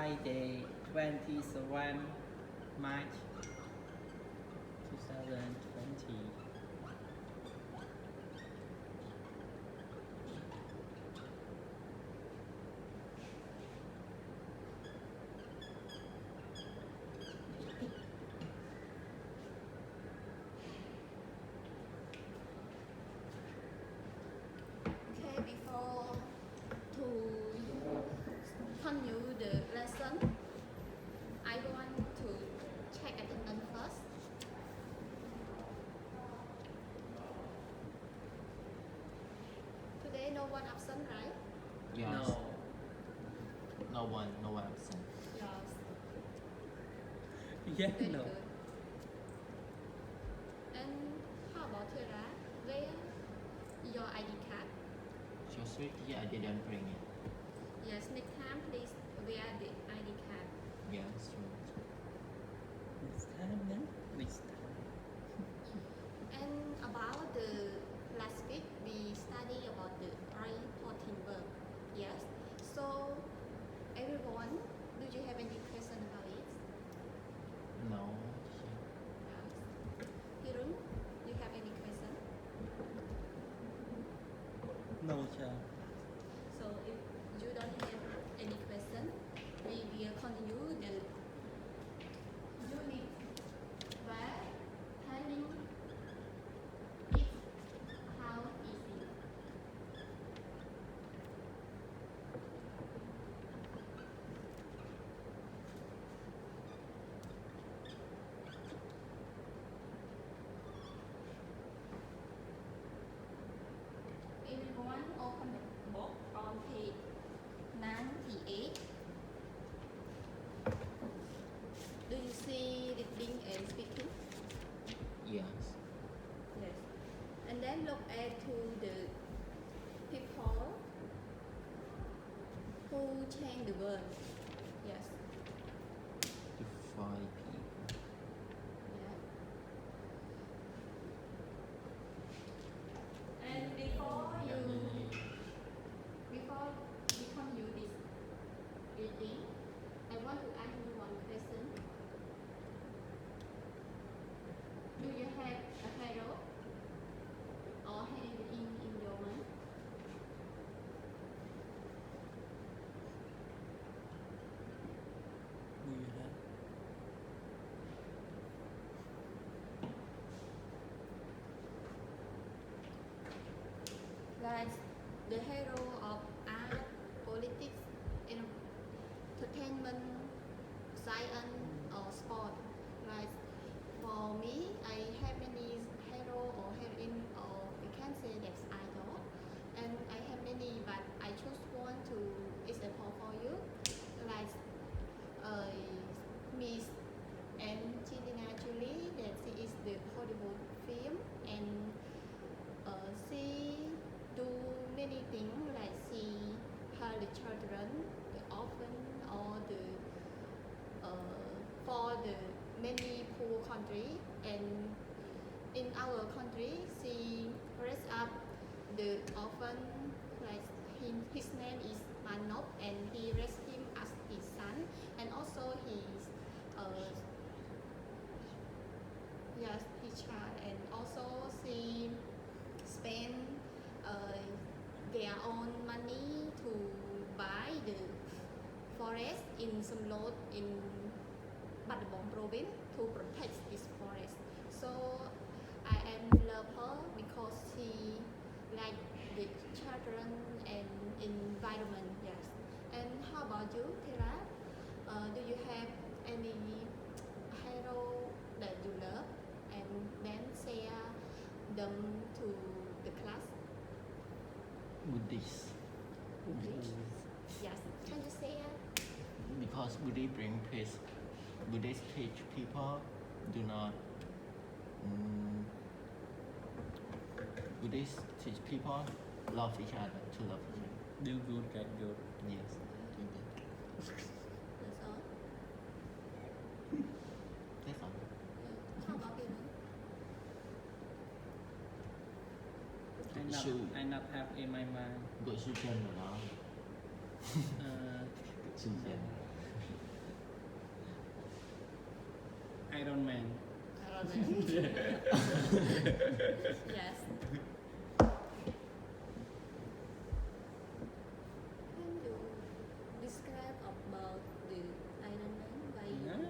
Friday, 21 March 2020. Okay, before to continue the lesson, I want to check attendance first. Today no one absent, right? Yes. No. No one absent. Yes. Yes, Very no. good. And how about Tara? Where your ID card? So sweetie, I didn't bring it. Yes, next time please wear the ID card. Yes. Next time then? Next time. And about the last week, we study about the reporting verb. Yes. So, everyone, do you have any question about it? No. Yes. Hirun, you have any question? No, sir. So, if you don't have any question, we will continue the unit where telling is how easy. Everyone open the book on page 98. Do you see reading and speaking? Yes. Yes. And then look at to the people who change the word. Yes. The 5 people. Yeah. And before we continue this reading, I want to ask you one question. Do you have a hero or heroine in your mind? Do you have? Like the hero of art, politics, entertainment, science, or sport. Like for me, I have many hero or heroine, or we can say that's idol, and I have many, but I choose one to example for you. Like Miss Angelina Jolie, that she is the Hollywood film, and she do many things like she help the children, the orphan, or the for the many poor country, and in our country she raise up the orphan, like his name is Manop, and he raised him as his son, and also his yes, his child, and also she spend their own money to buy the forest in Sumlot in Battambang province to protect this forest. So I am love her because she like the children and environment. Yes. And how about you, Tara? Do you have any hero that you love, and then share them to the class? Buddhist. Yes. Can you share? Because Buddhist bring peace. Buddhist teach people do not. Buddhist teach people love each other, to love each other. Do good, get good. Yes. Do that. That's all. That's all. Yeah. How about you? I not have in my mind. Gọi su chân rồi đó. Uh, Su chân. Iron Man. Iron Man. Yes. Can you describe about the Iron Man? Why you No. love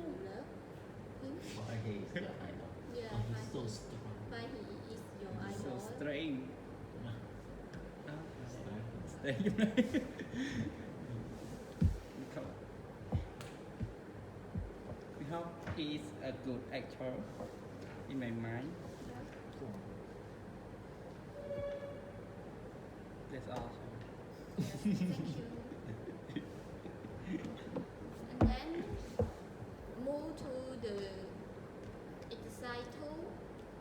him? Why he is the idol? Yeah, Why why he's so he- strong. Why he is your So idol? strange. Strong. Stay because he is a good actor in my mind. Cool. That's awesome. Yes, thank you. And then move to the exercise 2.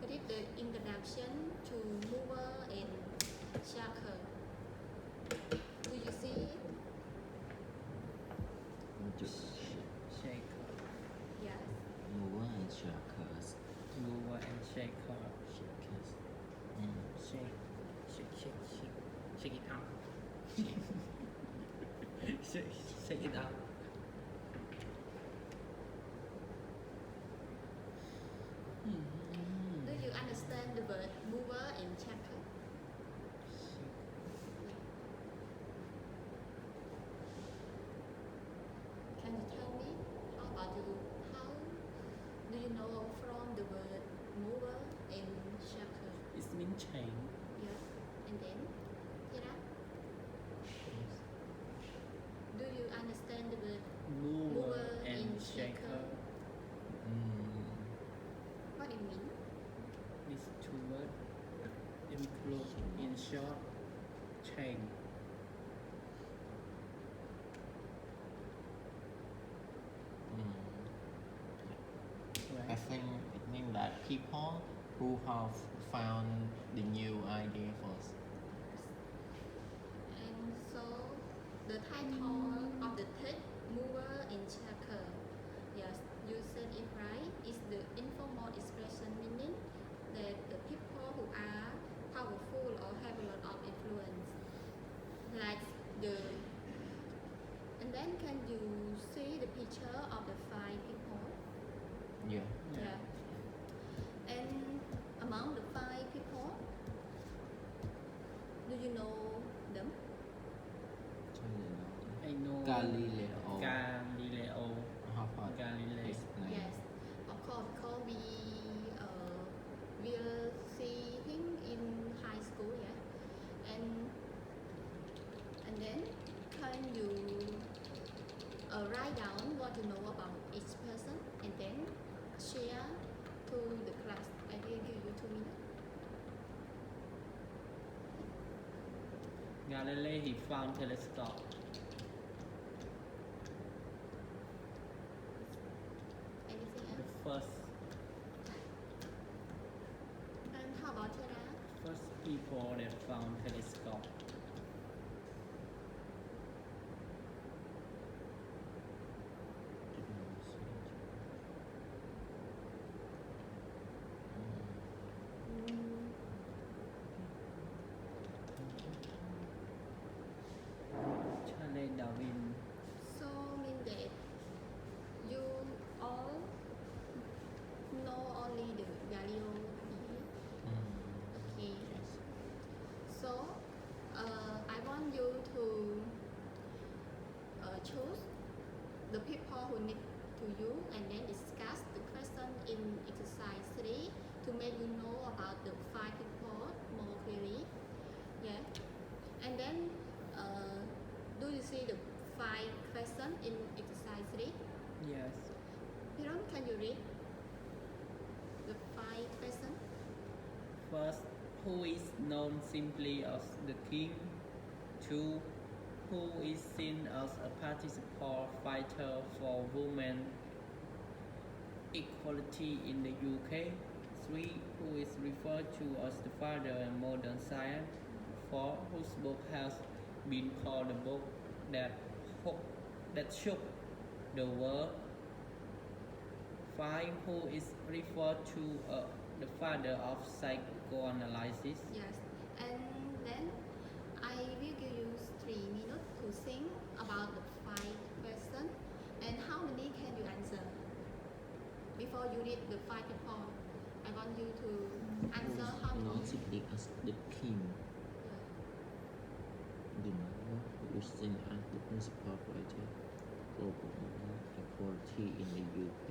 Read the introduction to mover and shaker. Do you see it? Just Shake, mover Yes. and shakers. mover and shaker. Shakers. Shake, shake it out. Shake it out. Do you understand the word mover and shaker? Can you tell me how about you? How do you know from the word mover and shaker? It means chain. Yes. And then, Tira, do you understand the word Mover and shaker. what it means? These two words include in short chain. I Right? think it means that people who have found the new idea first. And so, the title of the text, mover and shaker. Yes, you said it right. Is the informal expression meaning that the people who are powerful or have a lot of influence, like the. And then, can you see the picture of the 5 people? Yeah. Yeah. And among the 5 people, do you know them? I know Galileo. Galileo. How about Galileo. his name? Yes, of course, because we will see him in high school, yeah. And then can you write down what you know about each person and then share to the class. I will give you 2 minutes. Galileo, he found telescope. Anything The else? first And how about Tara? first people that found telescope. Charles Darwin. So mean that you all know only the Galileo here. Okay. Yes. So I want you to choose the people who need to you and then discuss the question in exercise 3 to make you know about the 5 people more clearly. Yeah. And then do you see the 5 questions in exercise 3? Yes. Piron, can you read the 5 questions? First, who is known simply as the king? 2. Who is seen as a participant fighter for women equality in the UK? 3. Who is referred to as the father of modern science? 4. Whose book has been called the book that shook the world? 5. Who is referred to the father of psychoanalysis? Yes. And then I will give you 3 minutes to think about the 5 questions. And how many can you answer before before you read the 5 people, I want you to answer how Not many. simply as the king. Do not know who is seen as the principal writer of equality in the UK.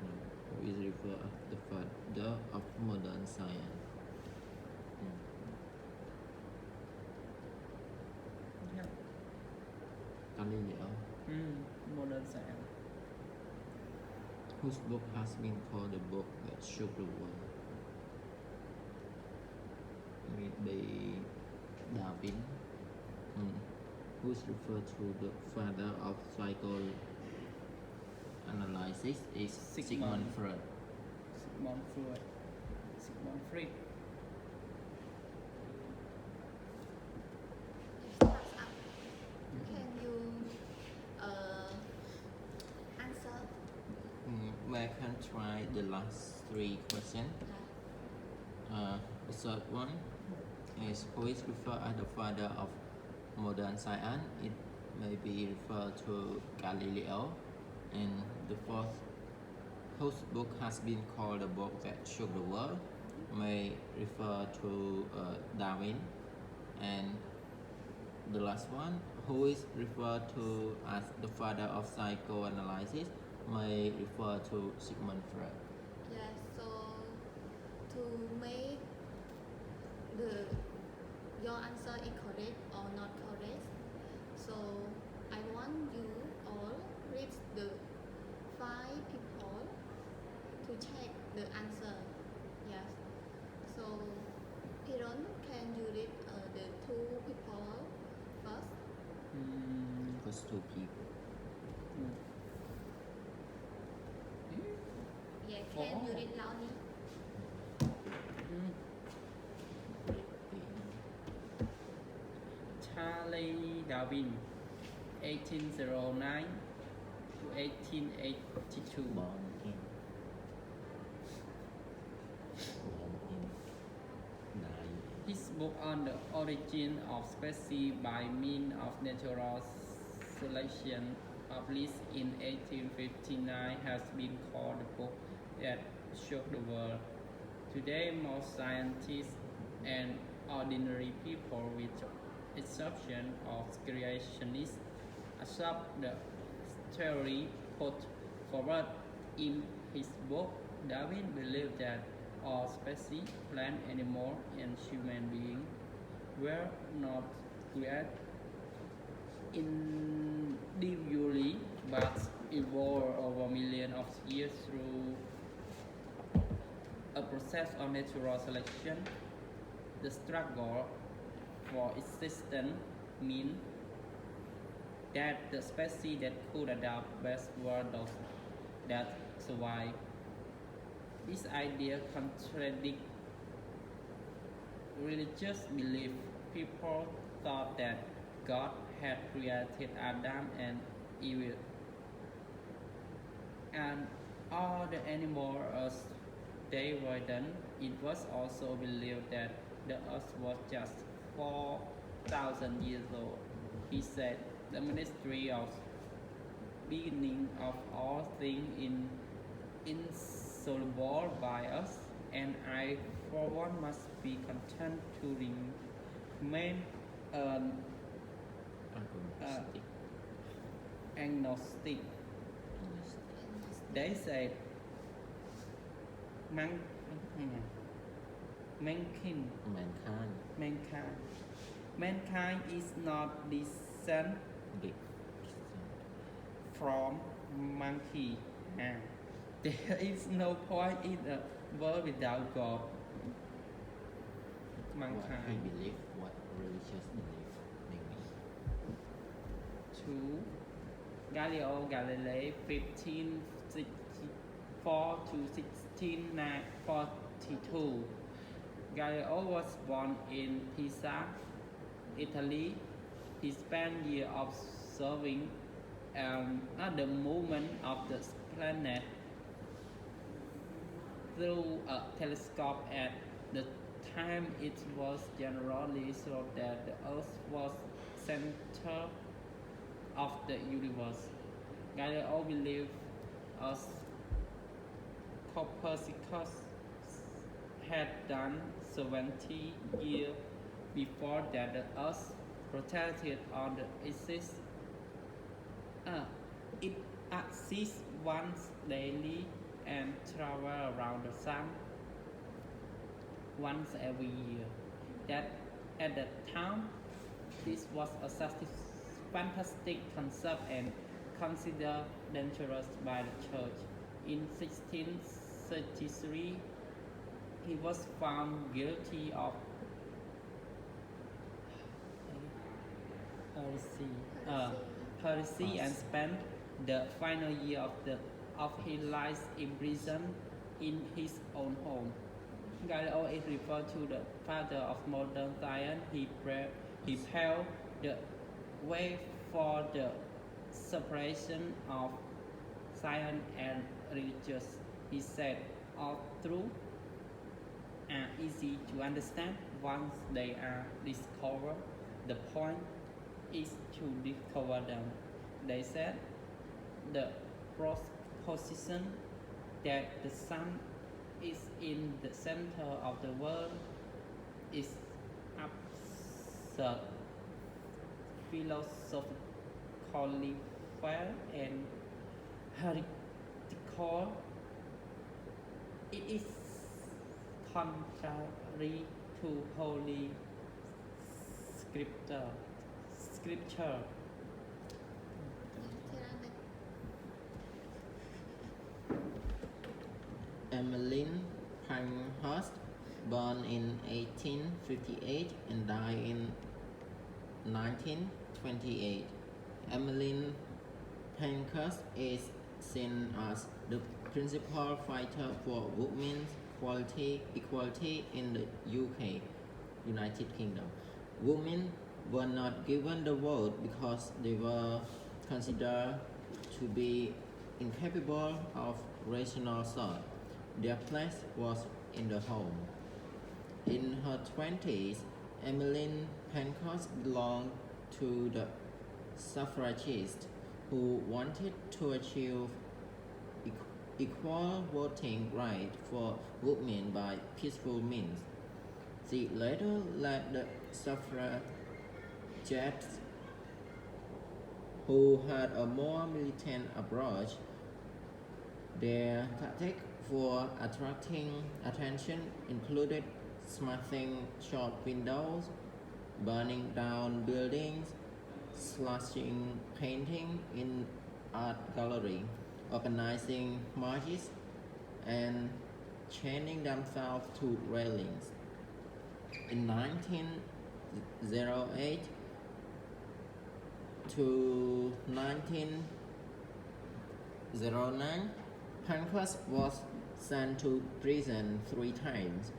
No, who is referred as the father of modern science. Yeah. Galileo, Modern science. whose book has been called the book that shook the world. Maybe Darwin, who is referred to the father of psychoanalysis, is Sigmund Freud. Sigmund Freud. Sigmund Freud. Time's up. Can you answer? I can try the last 3 questions. The third one is who is referred as the father of modern science. It may be referred to Galileo. And the fourth, whose book has been called the book that shook the world, may refer to Darwin. And the last one, who is referred to as the father of psychoanalysis, may refer to Sigmund Freud. Yes, so to make your answer is correct or not correct, so I want you all read the 5 people to check the answer. Yes. So Piron, can you read the 2 people first? First 2 people. Yeah, can you read loudly? Charles Darwin, 1809 to 1882. Born in His book on the origin of species by means of natural selection, published in 1859, has been called the book that shook the world. Today, most scientists and ordinary people, with exception of creationists, accept the theory put forward in his book. Darwin believed that all species, plant, animal, and human beings, were not created individually but evolved over millions of years through a process of natural selection. The struggle for existence meant that the species that could adapt best were those that survived. This idea contradicts religious belief. People thought that God had created Adam and Eve and all the animals as they were done. It was also believed that the earth was just 4,000 years old. He said, the mystery of beginning of all things is insoluble by us, and I, for one, must be content to remain agnostic. They said, mankind is not descended from monkey. There is no point in a world without God. What he believed, what religious belief maybe. 2. Galileo Galilei, 1564 to 1642. Galileo was born in Pisa, Italy. He spent years observing the movement of the planet through a telescope. At the time, it was generally thought that the Earth was center of the universe. Galileo believed as Copernicus had done 70 years before that the Earth rotated on the axis. It exists once daily and travels around the sun once every year. That at that time, this was a fantastic concept and considered dangerous by the church. In 1633, he was found guilty of heresy and spent the final year of his life in prison in his own home. Galileo is referred to the father of modern science. He paved the way for the separation of science and religion. He said, all truths are easy to understand once they are discovered. The point is to discover them. They said the proposition that the sun is in the center of the world is absurd, philosophically fair and heretical. It is contrary to Holy Scripture. Emmeline Pankhurst, born in 1858 and died in 1928. Emmeline Pankhurst is seen as the principal fighter for women's equality in the UK, United Kingdom. Women were not given the vote because they were considered to be incapable of rational thought. Their place was in the home. In her 20s, Emmeline Pankhurst belonged to the suffragists who wanted to achieve equal voting right for women by peaceful means. She later led the suffragettes who had a more militant approach. Their tactic for attracting attention included smashing shop windows, burning down buildings, slashing painting in art gallery, organizing marches, and chaining themselves to railings. In 1908 to 1909, Pankhurst was sent to prison 3 times.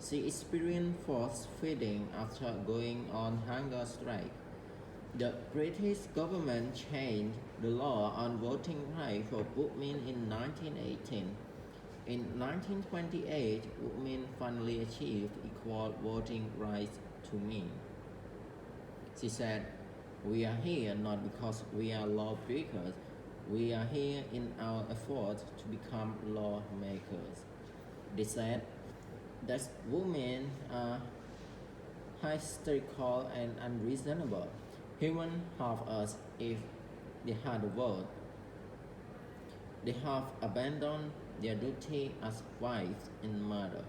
She experienced forced feeding after going on hunger strike. The British government changed the law on voting rights for women in 1918. In 1928, women finally achieved equal voting rights to men. She said, "We are here not because we are lawbreakers. We are here in our effort to become lawmakers." They said that women are hysterical and unreasonable. He wouldn't have us if they had a vote. They have abandoned their duty as wives and mothers.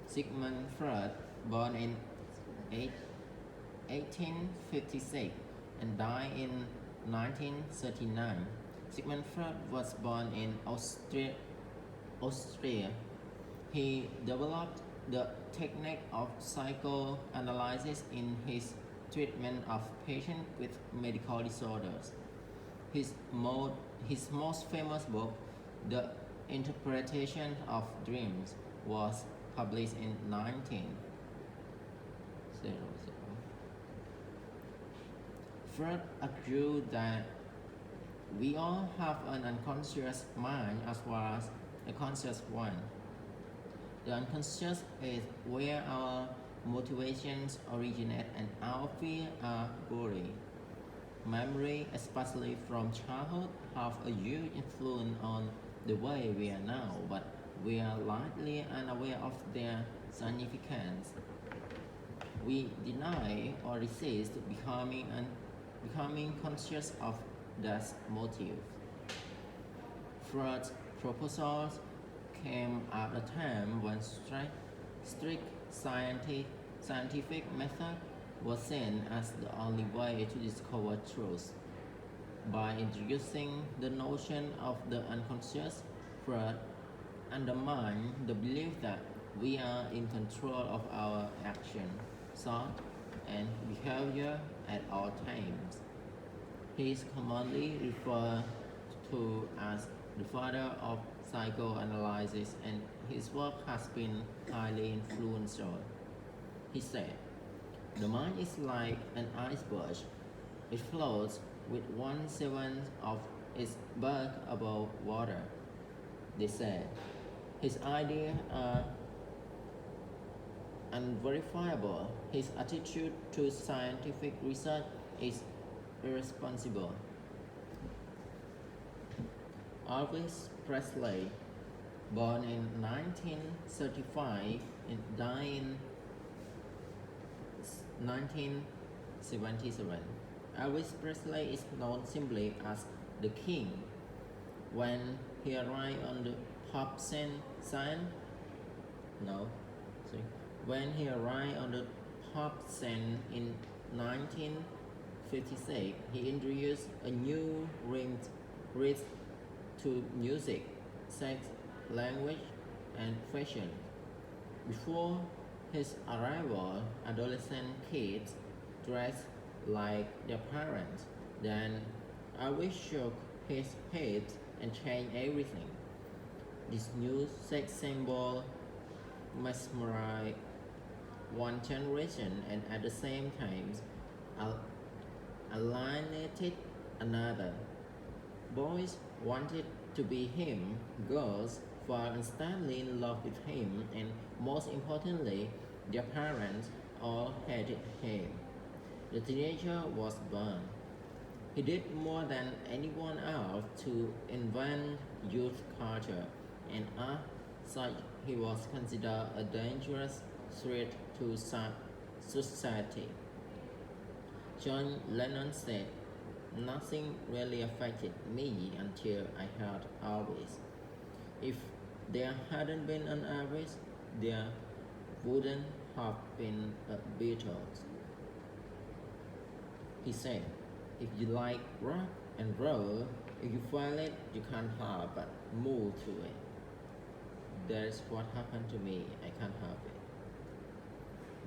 Sigmund Freud, born in 1856 and died in 1939. Sigmund Freud was born in Austria. He developed the technique of psychoanalysis in his treatment of patients with medical disorders. His most famous book, The Interpretation of Dreams, was published in 1900. Freud argued that we all have an unconscious mind as well as a conscious one. The unconscious is where our motivations originate and our fears are buried. memory, especially from childhood, have a huge influence on the way we are now, but we are largely unaware of their significance. We deny or resist becoming conscious of that motive. Freud's proposals came at a time when strict scientific method was seen as the only way to discover truth. By introducing the notion of the unconscious, Freud undermined the belief that we are in control of our action, thought, and behavior at all times. He is commonly referred to as the father of psychoanalysis, and his work has been highly influential. He said, "The mind is like an iceberg. It floats with 1/7 of its bulk above water." They said, his ideas are unverifiable. His attitude to scientific research is irresponsible. Elvis Presley, born in 1935 and died in 1977. Elvis Presley is known simply as the King. When he arrived on the pop scene, no, sorry. When he arrived on the pop scene in 1956, he introduced a new rhythm to music, sex, language, and fashion. Before his arrival, adolescent kids dressed like their parents. Then Elvis shook his head and changed everything. This new sex symbol mesmerized one generation and at the same time alienated another. Boys wanted to be him, girls fell instantly in love with him, and most importantly, their parents all hated him. The teenager was born. He did more than anyone else to invent youth culture, and as such, he was considered a dangerous threat to society. John Lennon said, "Nothing really affected me until I heard Elvis. If there hadn't been an Elvis, there wouldn't have been a Beatles." He said, "If you like rock and roll, if you feel it, you can't help but move to it. That's what happened to me. I can't help it."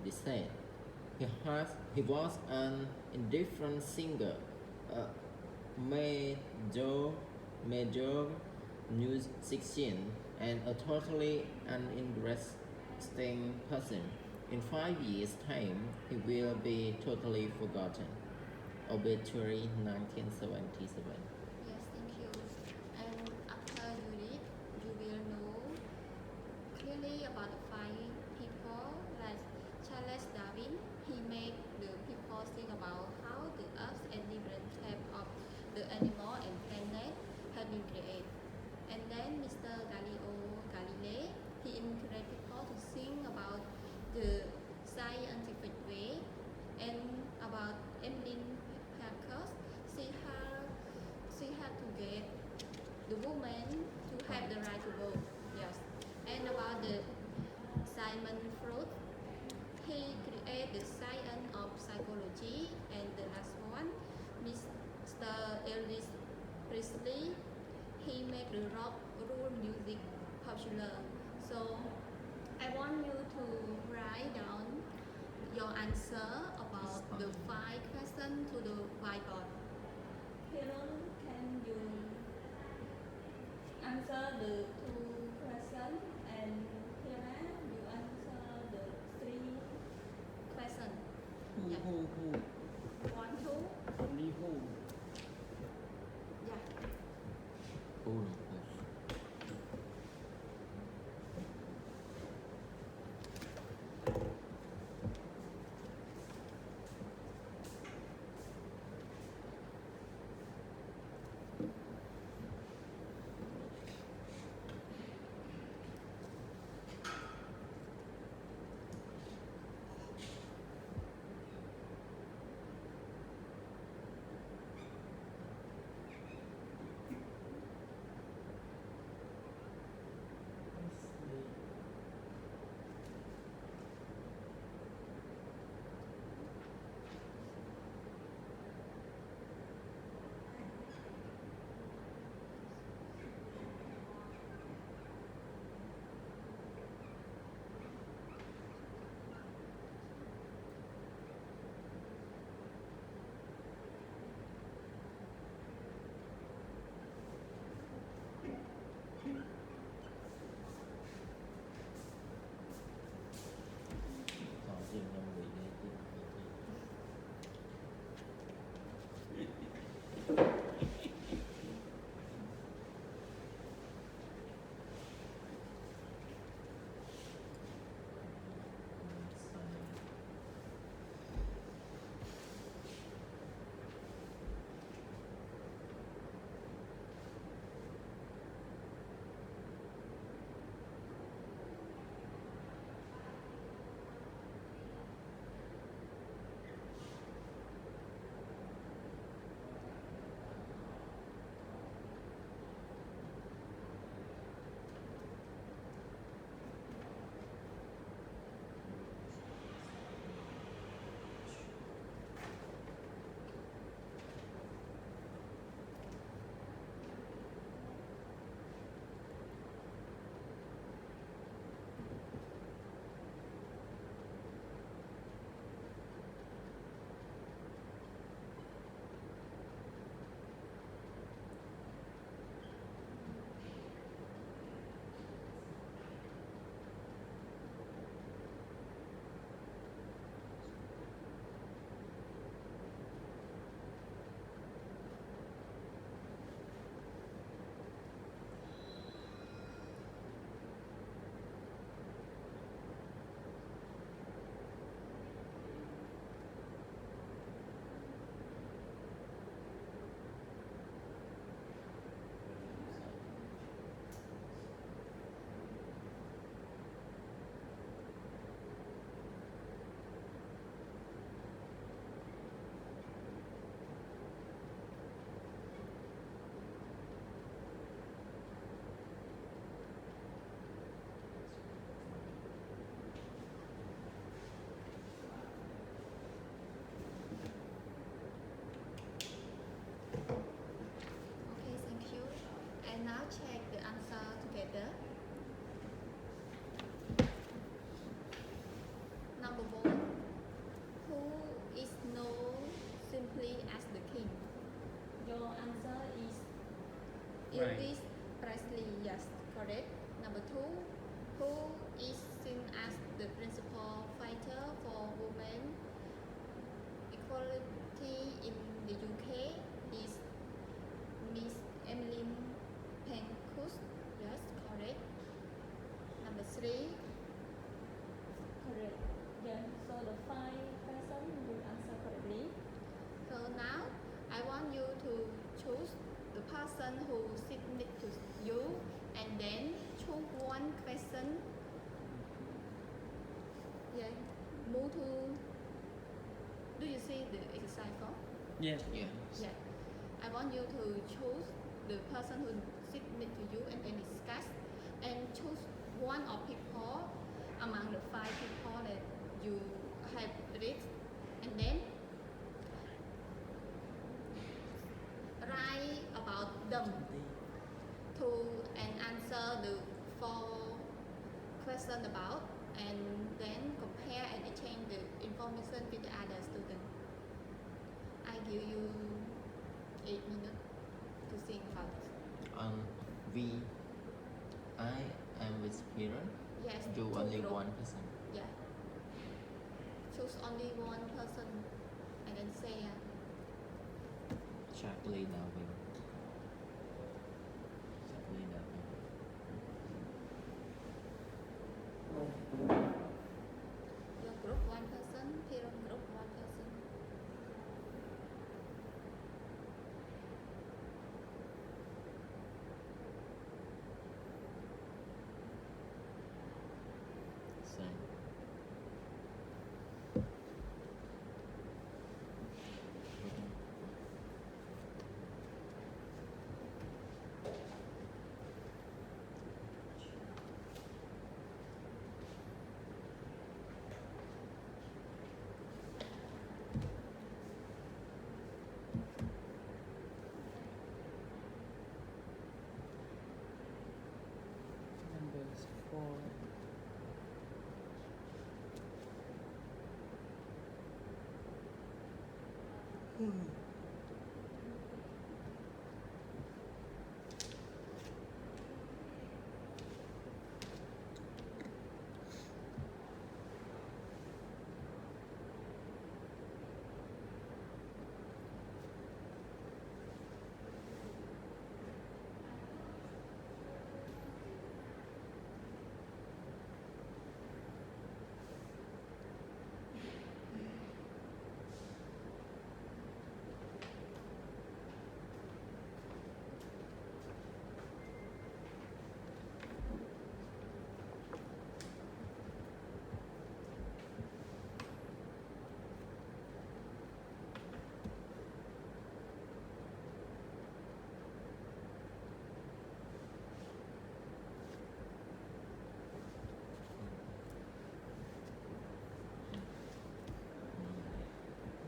They said he was an indifferent singer, a major musician, and a totally uninteresting person. In 5 years' time, he will be totally forgotten. Obituary 1977. Yes, thank you. And after you read, you will know clearly about the five people like Charles Darwin. He made the people think about how the earth and different types of the animal and planet have been created. And then Mr. Galileo Galilei, he encouraged people to think about the scientific way. And about Emmeline Pankhurst, she had to get the woman to have the right to vote. Yes. And about the Simon Freud, he created the science of psychology. And the last one, Mr. Elvis Presley, he made the rock rule music popular. So I want you to write down your answer about the 5 questions to the whiteboard. Helen, can you answer the 2 questions, and Hera, you answer the 3 questions. Who? 1, 2. Only who? Yeah. Who? Right. Elvis Presley, yes, correct. Number 2, who is seen as the principal fighter for women equality in the UK is Miss Emmeline Pankhurst, yes, correct. Number 3, Correct. Yeah. So the 5 person will answer correctly. so now I want you to choose the person who sit next to you and then choose one question. Yeah, move to. Do you see the exercise form? Yes. Yes. Yeah. I want you to choose the person who sit next to you and then discuss and choose one of people among the 5 people that you have read and then write about them to and answer the 4 questions about and then compare and exchange the information with the other student. I give you 8 minutes to think about it. I am with parent. Yes, You two only group. one person. Yeah. Choose only one person and then say Charlie Darwin. Charlie Darwin. your group 1 person, parent group 1 person. Same. Number 4.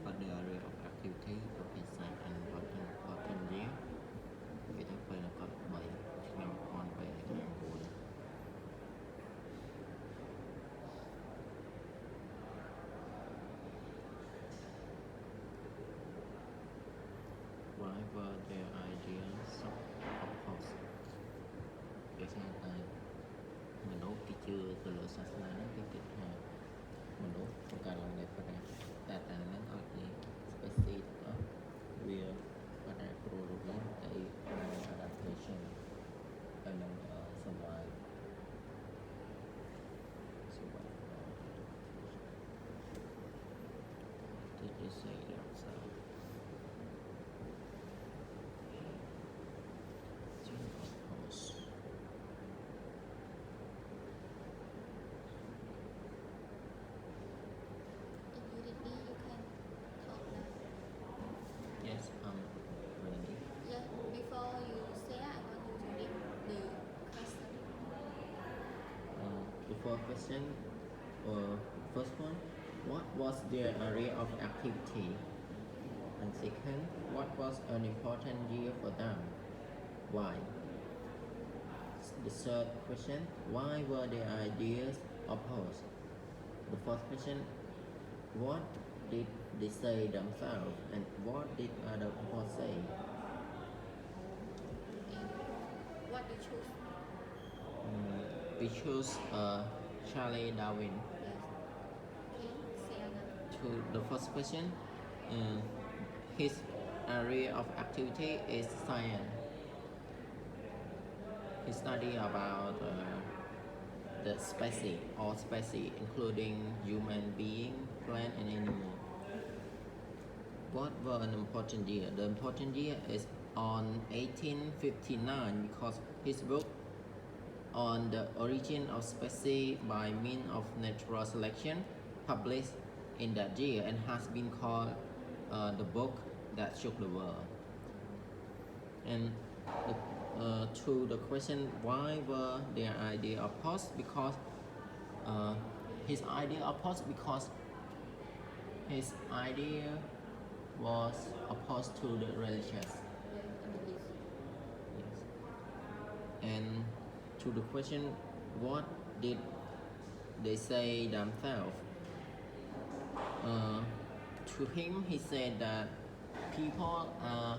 But the area of activity of design and important year. Vậy thôi phải là có 7 năm con về hàng buổi. Why were their ideas opposed? Vậy sao ta mình đốt cái chưa từ lửa sát lá cái kịch hà mình đốt không cả lòng đẹp pada tatanan oleh spesies ofវាpada produk dari adaptation ហើយនឹង survive did you say themselves to oppose Immediately you can talk now. yes ready Yeah, before you say I want you to read the question. before question first one what was their area of activity and second what was an important year for them why the third question why were their ideas opposed the fourth question what did they say themselves and what did other people say what you choose? We choose Charlie Darwin. Yes. Okay. Say another. To the first question, uh, his area of activity is science. He study about the species, all species, including human being, plant, and animal. What were an important year? The important year is on 1859 because his book on the origin of species by means of natural selection published in that year and has been called the book that shook the world. And to the question why were their idea opposed, because his idea opposed because his idea was opposed to the religious. Yes. English. Yes. And to the question what did they say themselves, to him he said that people are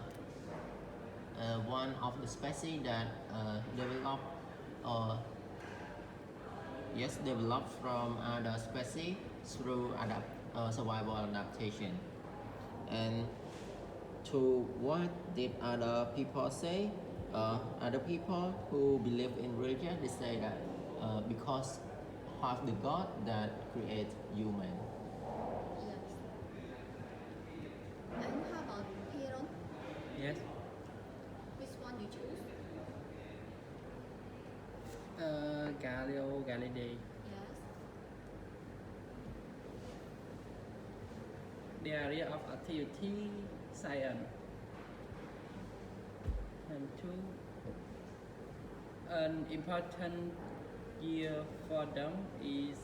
one of the species that develop or developed from other species through survival adaptation. And to what did other people say? Other people who believe in religion, they say that because of the God that create human. Yes. And how about Piron? Yes. Which one you choose? Galileo Galilei. Yes. The area of activity science. And two, an important year for them is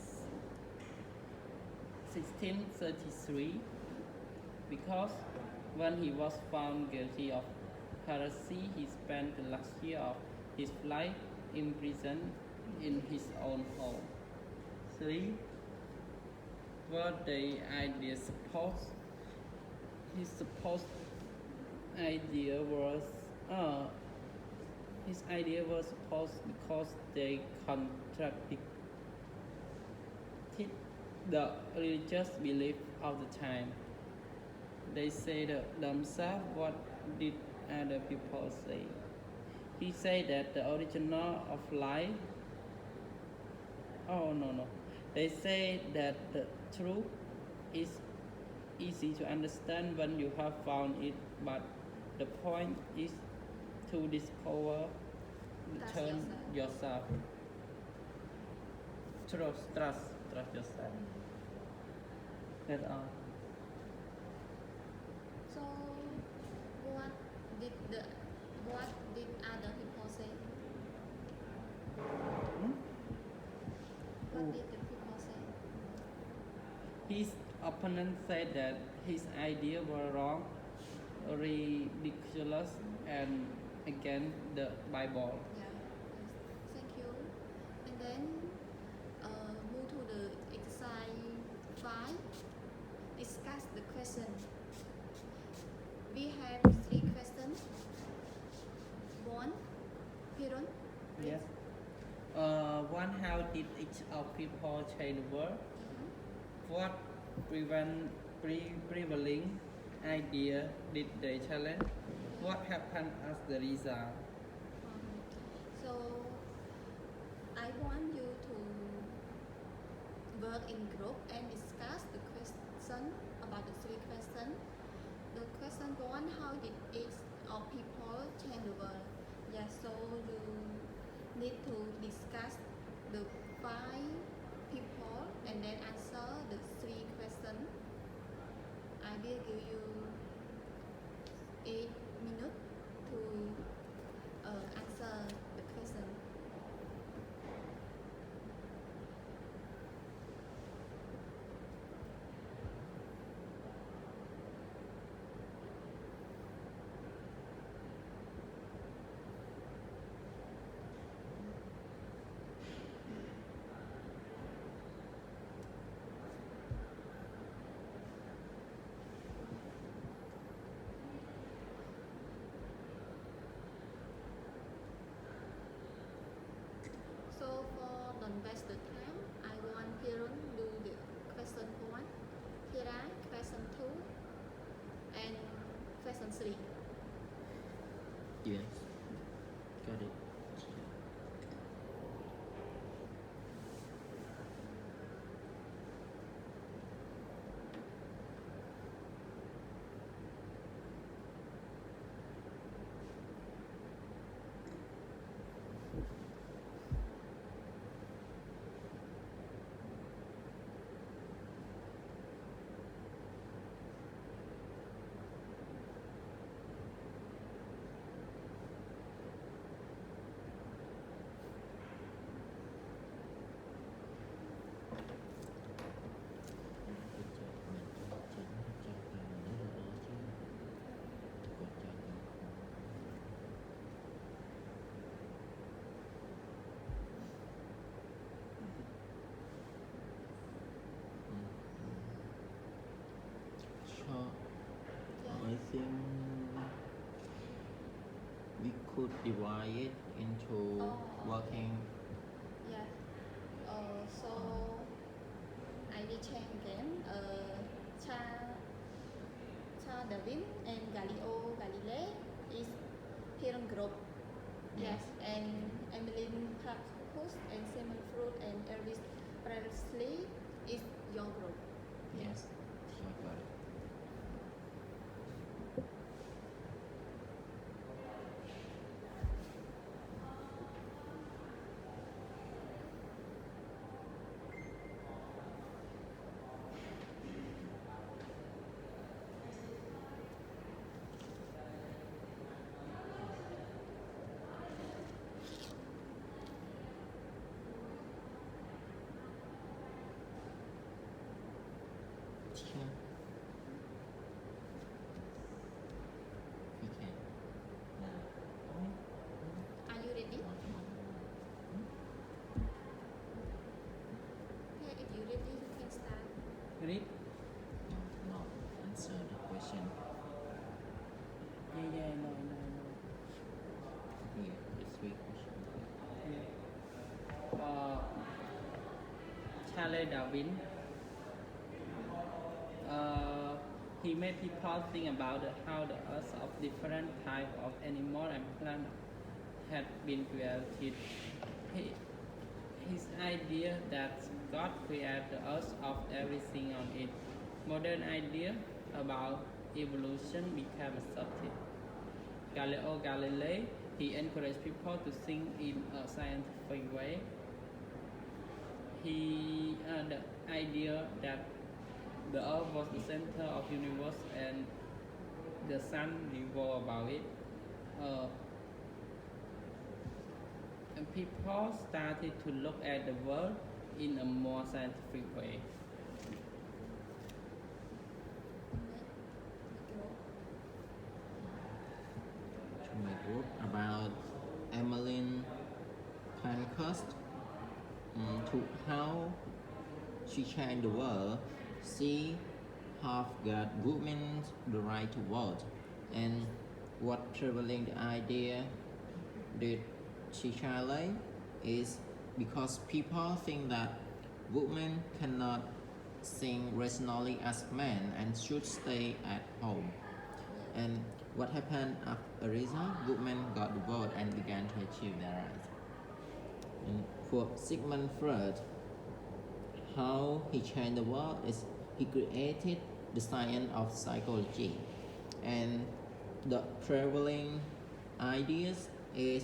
1633 because when he was found guilty of heresy, he spent the last year of his life imprisoned in his own home. 3. What the idea supposed his supposed idea was his idea was opposed because they contradicted the religious belief of the time. They said themselves, what did other people say? He said that the original of life. Oh no. They say that the truth is easy to understand when you have found it, but the point is to discover, Trust turn yourself. Trust yourself. That's all. So, what did other people say? What did the people say? His opponent said that his ideas were wrong, ridiculous, and against the Bible. Yeah. Yes. Thank you. And then move to the exercise 5. Discuss the question. We have 3 questions. 1. Piron. Yes. One, how did each of people change the world? What prevailing idea did they challenge? What happened as the result? So I want you to work in group and discuss the question about the 3 questions. The question 1, how did each of people change the world? Yes, so you need to discuss the 5 people and then answer the 3 questions. I will give you 8 minutes to answer the question. 3. Yes. Got it. Sure. I think we could divide it into Oh, working. Yeah. So I will change again. Darwin and Galileo Galilei is parent group. Yes. And Emmeline Pankhurst and Simon Freud and Elvis Presley is your group. Yes. Sure, got it. Sure. We can. Are you ready? Yeah, if you ready, you can start. Read. No, answer the question. Yeah, no. Here, the three questions. Charles Darwin. He made people think about how the earth of different types of animal and plant had been created. His idea that God created the earth of everything on it. Modern idea about evolution became accepted. Galileo Galilei, he encouraged people to think in a scientific way. He had the idea that the earth was the center of the universe and the sun revolved about it. And people started to look at the world in a more scientific way. To my group about Emmeline Pankhurst, to how she changed the world. She have got women the right to vote, and what traveling the idea did she challenge is because people think that women cannot think rationally as men and should stay at home. And what happened after a result, women got the vote and began to achieve their rights. And for Sigmund Freud, how he changed the world is he created the science of psychology, and the prevailing ideas is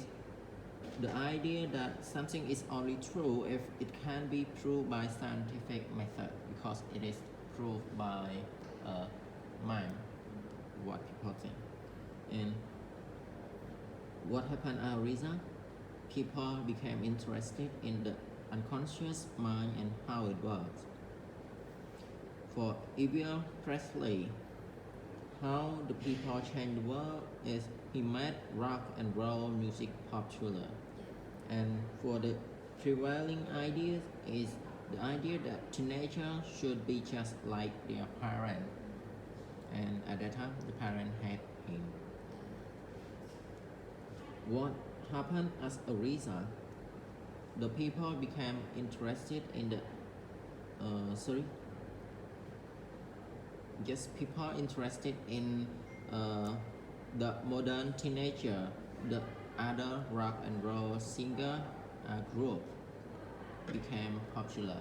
the idea that something is only true if it can be proved by scientific method, because it is proved by mind, what people think. And what happened as a result? People became interested in the unconscious mind and how it works. For Elvis Presley, how the people changed the world is he made rock and roll music popular. And for the prevailing ideas is the idea that teenagers should be just like their parent. And at that time, the parent had him. What happened as a result? The people became interested in the people interested in The modern teenager, the other rock and roll singer group became popular.